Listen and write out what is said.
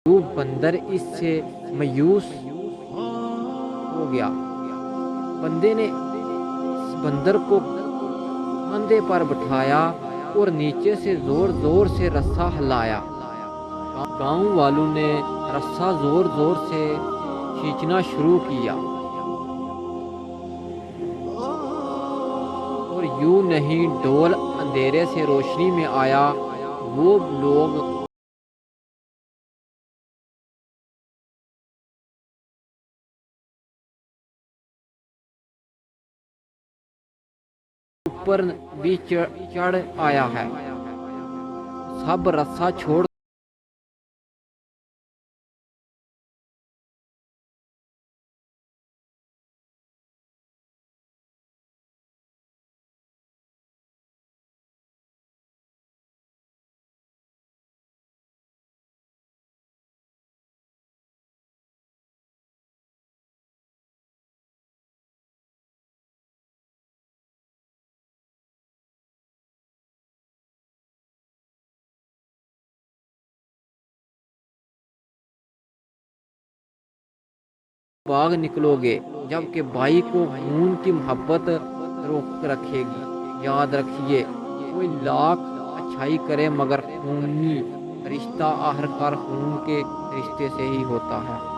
वो बंदर इससे मायूस हो गया। बंदे ने इस बंदर को कंधे पर बिठाया और नीचे से जोर जोर से रस्सा हिलाया। गांव वालों ने रस्सा जोर जोर से खींचना शुरू किया और यूं नहीं ढोल अंधेरे से रोशनी में आया। वो लोग ऊपर भी चढ़ आया है। सब रस्सा छोड़ भाग निकलोगे, जबकि भाई को खून की मोहब्बत रोक रखेगी। याद रखिए, कोई लाख अच्छाई करे मगर खूनी रिश्ता आखिरकार खून के रिश्ते से ही होता है।